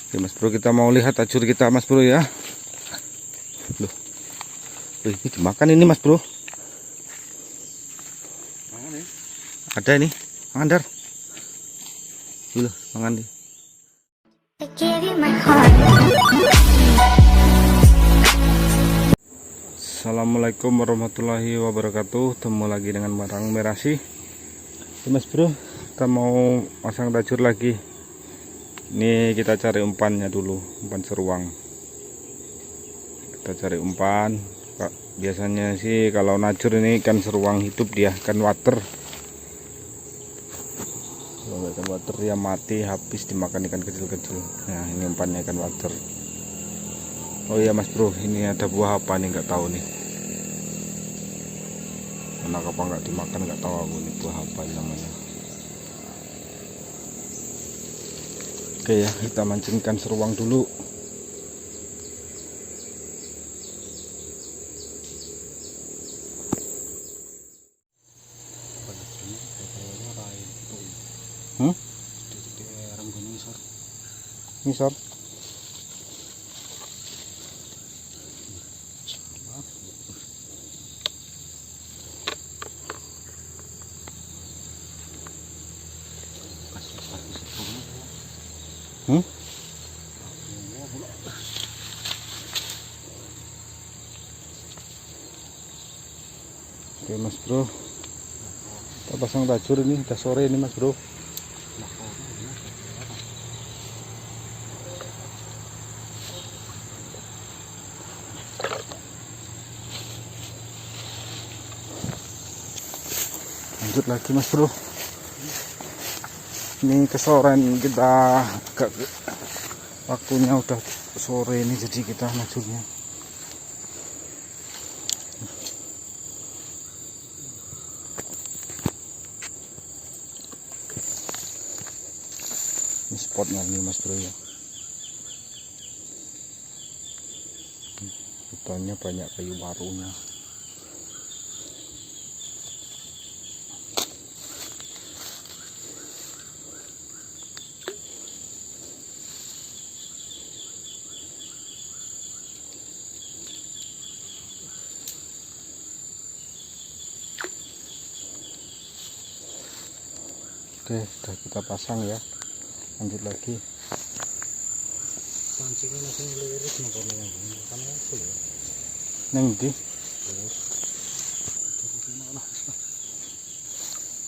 Oke Mas Bro, kita mau lihat tajur kita Mas Bro ya. Loh, ini dimakan ini Mas Bro. Ada ini, mangan dar. Loh, mangan nih. Assalamualaikum warahmatullahi wabarakatuh. Ketemu lagi dengan Marang Merasi. Mas Bro, kita mau pasang tajur lagi. Ini kita cari umpannya dulu, umpan seruang. Kita cari umpan. Biasanya sih kalau najur ini ikan seruang hidup, dia ikan water. Kalau ikan water dia mati, habis dimakan ikan kecil-kecil. Nah, ini umpannya ikan water. Oh iya Mas Bro, ini ada buah apa nih, nggak tahu nih. Enak apa nggak dimakan nggak tahu aku, ini buah apa namanya. Oke ya, kita mancing ikan seruang dulu. Misor. Oke Mas Bro, kita pasang tajur ini, udah sore ini Mas Bro. Lanjut lagi Mas Bro. Ini kesorean kita, waktunya udah sore ini, jadi kita najurnya. Ini spotnya nih Mas Bro ya. Hutannya banyak kayu warunya. Oke, sudah kita pasang ya. Lanjut lagi. Pancingnya langsung lurus makanya kan full ya. Neng di.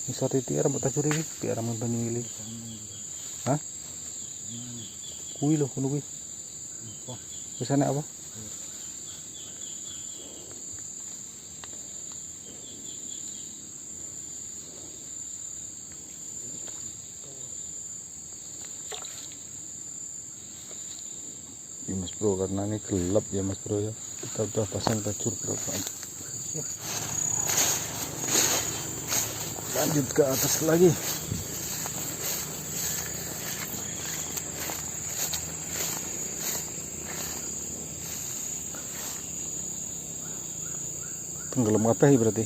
Bisa titi rambut tajur iki, biar rambut banyu. Hah? Kuwi lho, kuwi. Bisa nek apa? Ya Mas Bro, karena ini gelap ya Mas Bro ya, kita udah pasang tajur berapa. Lanjut ke atas lagi. Tenggelam apa ya berarti?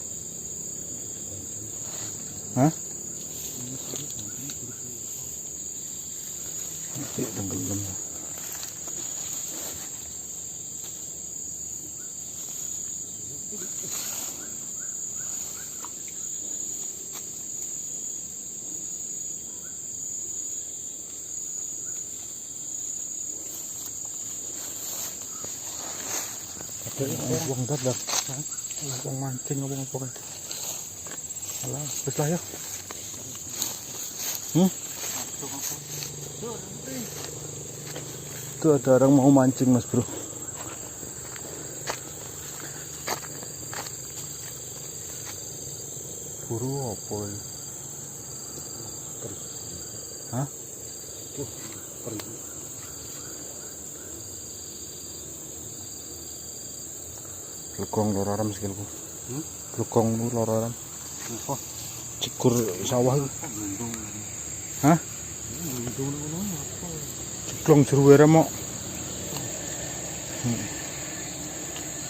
Hah? Tenggelam. Buang dadak, buang mancing buang apa kan? Alah, wis lah ya. Itu ada orang mau mancing Mas Bro. Buru apa ya? Hah? Legong lororam sikilku. Legong lu lororam. Apa? Cikur sawah itu. Hah? Ciklong jeruwere mok.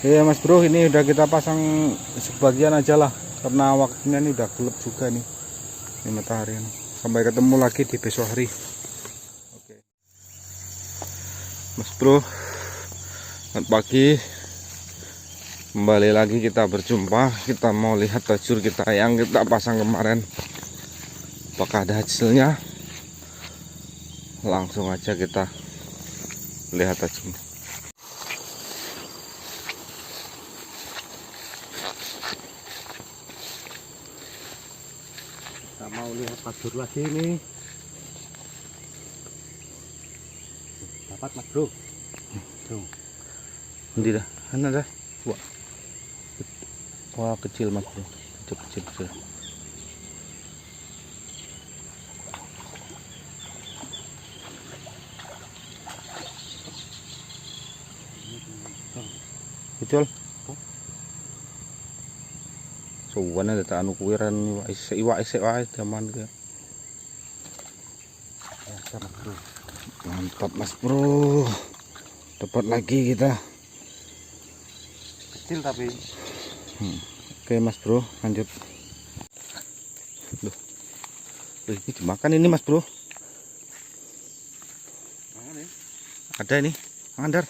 Ya Mas Bro, ini udah kita pasang sebagian aja lah, karena waktunya ini udah gelap juga nih. Ini matahari. Sampai ketemu lagi di besok hari. Oke. Mas Bro, selamat pagi. Kembali lagi kita berjumpa. Kita mau lihat tajur kita yang kita pasang kemarin, apakah ada hasilnya. Langsung aja kita lihat tajurnya. Kita mau lihat tajur lagi nih. Dapat Mas Bro. Tuh. Nanti dah, ada. Wah kecil Mas Bro, kecil. Kecil. Suwana ada anu kuiran iwak isek wae zaman ke. Mas Bro. Mantap Mas Bro. Dapat lagi kita. Kecil tapi Oke Mas Bro, lanjut. Loh, ini dimakan ini Mas Bro. mana nih? Ada ini, mangan Dar.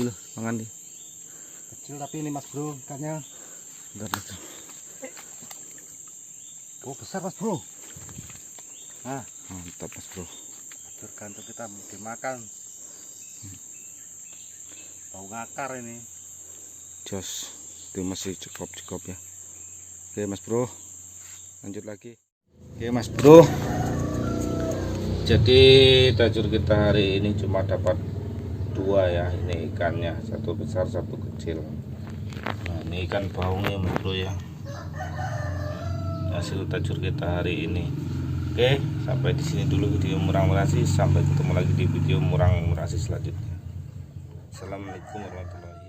Dulu, mangan nih. Kecil tapi ini Mas Bro ikannya. Bentar. Oh besar Mas Bro. Nah, Mantap Mas Bro. tergantung kita mau dimakan. Bau ngakar ini. Jos, itu masih cukup ya. Oke Mas Bro, lanjut lagi. Oke Mas Bro, jadi tajur kita hari ini cuma dapat 2 ya. Ini ikannya, satu besar satu kecil. Nah ini ikan baungnya Mas Bro ya, hasil tajur kita hari ini. Oke, sampai di sini dulu video Murang Merasi. Sampai ketemu lagi di video Murang Merasi selanjutnya. Assalamualaikum warahmatullahi wabarakatuh.